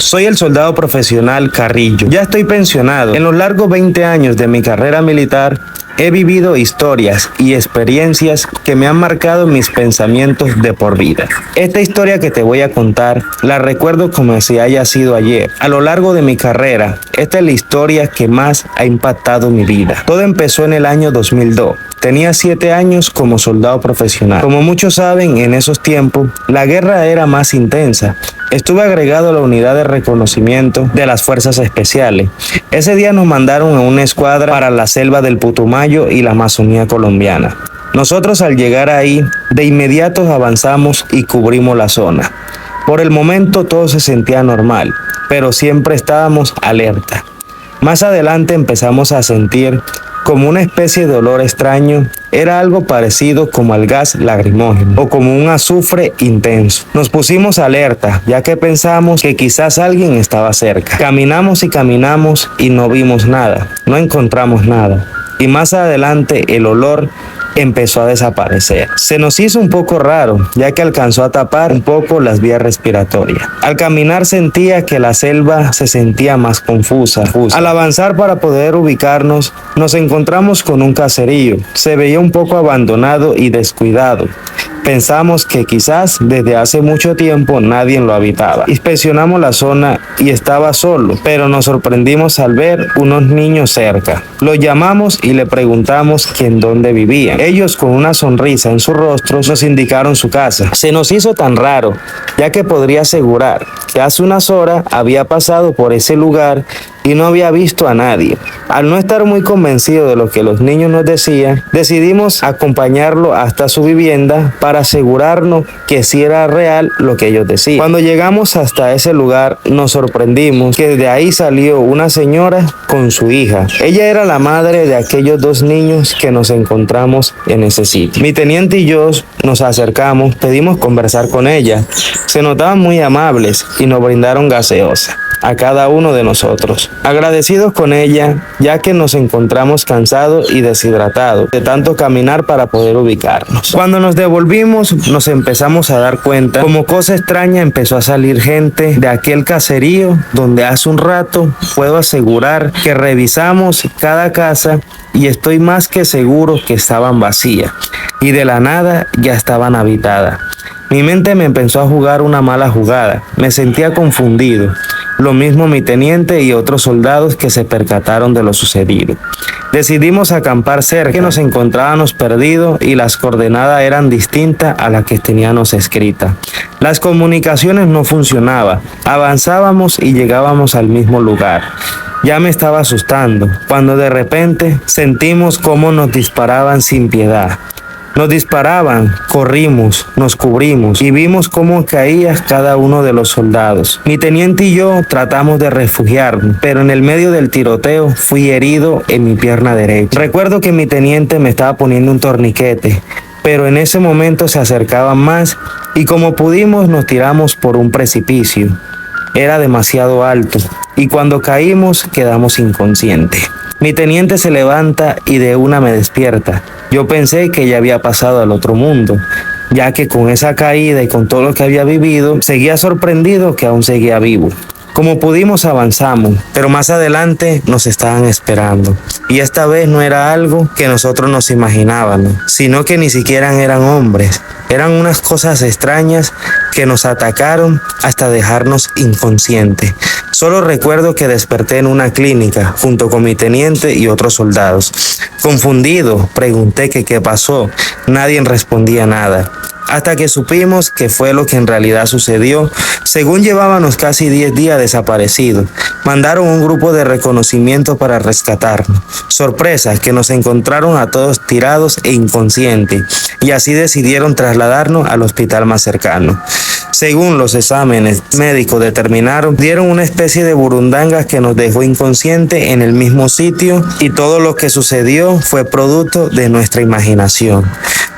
Soy el soldado profesional Carrillo. Ya estoy pensionado. En los largos 20 años de mi carrera militar, he vivido historias y experiencias que me han marcado mis pensamientos de por vida. Esta historia que te voy a contar, la recuerdo como si haya sido ayer. A lo largo de mi carrera, esta es la historia que más ha impactado mi vida. Todo empezó en el año 2002. Tenía 7 años como soldado profesional. Como muchos saben, en esos tiempos, la guerra era más intensa. Estuve agregado a la unidad de reconocimiento de las Fuerzas Especiales. Ese día nos mandaron a una escuadra para la selva del Putumayo y la Amazonía colombiana. Nosotros al llegar ahí, de inmediato avanzamos y cubrimos la zona. Por el momento todo se sentía normal, pero siempre estábamos alerta. Más adelante empezamos a sentir como una especie de olor extraño. Era algo parecido como al gas lacrimógeno o como un azufre intenso. Nos pusimos alerta, ya que pensamos que quizás alguien estaba cerca. Caminamos y caminamos y no vimos nada, no encontramos nada. Y más adelante el olor empezó a desaparecer. Se nos hizo un poco raro, ya que alcanzó a tapar un poco las vías respiratorias. Al caminar sentía que la selva se sentía más confusa. Al avanzar para poder ubicarnos, nos encontramos con un caserío. Se veía un poco abandonado y descuidado. Pensamos que quizás desde hace mucho tiempo nadie lo habitaba. Inspeccionamos la zona y estaba solo, pero nos sorprendimos al ver unos niños cerca. Los llamamos y le preguntamos que en dónde vivían. Ellos, con una sonrisa en sus rostros, nos indicaron su casa. Se nos hizo tan raro, ya que podría asegurar que hace unas horas había pasado por ese lugar y no había visto a nadie. Al no estar muy convencido de lo que los niños nos decían, decidimos acompañarlo hasta su vivienda para asegurarnos que sí era real lo que ellos decían. Cuando llegamos hasta ese lugar, nos sorprendimos que de ahí salió una señora con su hija. Ella era la madre de aquellos 2 niños que nos encontramos en ese sitio. Mi teniente y yo nos acercamos, pedimos conversar con ella. Se notaban muy amables y nos brindaron gaseosa a cada uno de nosotros. Agradecidos con ella, ya que nos encontramos cansados y deshidratados de tanto caminar para poder ubicarnos. Cuando nos devolvimos, nos empezamos a dar cuenta, como cosa extraña empezó a salir gente de aquel caserío donde hace un rato puedo asegurar que revisamos cada casa y estoy más que seguro que estaban vacías y de la nada ya estaban habitadas. Mi mente me empezó a jugar una mala jugada. Me sentía confundido. Lo mismo mi teniente y otros soldados que se percataron de lo sucedido. Decidimos acampar cerca, que nos encontrábamos perdidos y las coordenadas eran distintas a las que teníamos escritas. Las comunicaciones no funcionaban. Avanzábamos y llegábamos al mismo lugar. Ya me estaba asustando, cuando de repente sentimos cómo nos disparaban sin piedad. Nos disparaban, corrimos, nos cubrimos y vimos cómo caía cada uno de los soldados. Mi teniente y yo tratamos de refugiarnos, pero en el medio del tiroteo fui herido en mi pierna derecha. Recuerdo que mi teniente me estaba poniendo un torniquete, pero en ese momento se acercaban más y como pudimos nos tiramos por un precipicio. Era demasiado alto y cuando caímos quedamos inconscientes. Mi teniente se levanta y de una me despierta. Yo pensé que ya había pasado al otro mundo, ya que con esa caída y con todo lo que había vivido, seguía sorprendido que aún seguía vivo. Como pudimos avanzamos, pero más adelante nos estaban esperando. Y esta vez no era algo que nosotros nos imaginábamos, sino que ni siquiera eran hombres. Eran unas cosas extrañas que nos atacaron hasta dejarnos inconscientes. Solo recuerdo que desperté en una clínica junto con mi teniente y otros soldados. Confundido, pregunté que qué pasó. Nadie respondía nada. Hasta que supimos que fue lo que en realidad sucedió. Según llevábamos casi 10 días desaparecidos, mandaron un grupo de reconocimiento para rescatarnos. Sorpresa, que nos encontraron a todos tirados e inconscientes, y así decidieron trasladarnos al hospital más cercano. Según los exámenes médicos determinaron, dieron una especie de burundanga que nos dejó inconscientes en el mismo sitio y todo lo que sucedió fue producto de nuestra imaginación.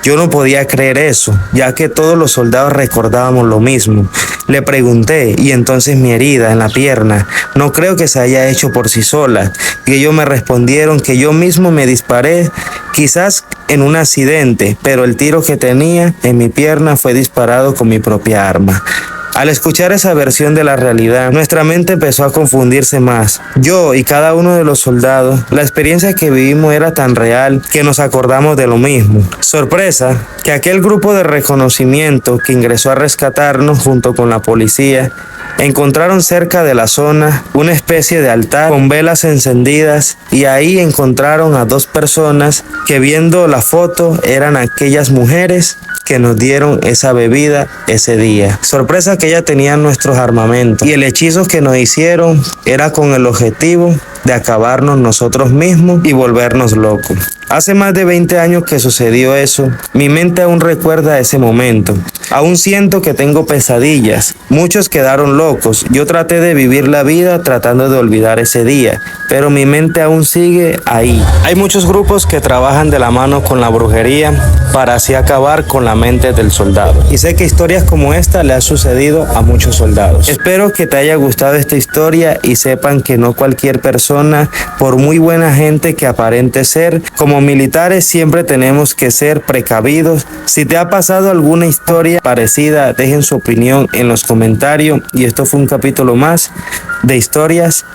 Yo no podía creer eso, ya que todos los soldados recordábamos lo mismo. Le pregunté, y entonces mi herida en la pierna, no creo que se haya hecho por sí sola. Y ellos me respondieron que yo mismo me disparé, quizás en un accidente, pero el tiro que tenía en mi pierna fue disparado con mi propia arma. Al escuchar esa versión de la realidad, nuestra mente empezó a confundirse más. Yo y cada uno de los soldados, la experiencia que vivimos era tan real que nos acordamos de lo mismo. Sorpresa, que aquel grupo de reconocimiento que ingresó a rescatarnos junto con la policía, encontraron cerca de la zona una especie de altar con velas encendidas y ahí encontraron a 2 personas que, viendo la foto, eran aquellas mujeres que nos dieron esa bebida ese día. Sorpresa que ya tenían nuestros armamentos y el hechizo que nos hicieron era con el objetivo de acabarnos nosotros mismos y volvernos locos. Hace más de 20 años que sucedió eso. Mi mente aún recuerda ese momento. Aún siento que tengo pesadillas. Muchos quedaron locos. Yo traté de vivir la vida tratando de olvidar ese día, pero mi mente aún sigue ahí. Hay muchos grupos que trabajan de la mano con la brujería para así acabar con la mente del soldado. Y sé que historias como esta le han sucedido a muchos soldados. Espero que te haya gustado esta historia y sepan que no cualquier persona, por muy buena gente que aparente ser, como militares siempre tenemos que ser precavidos. Si te ha pasado alguna historia parecida, dejen su opinión en los comentarios. Y esto fue un capítulo más de Historias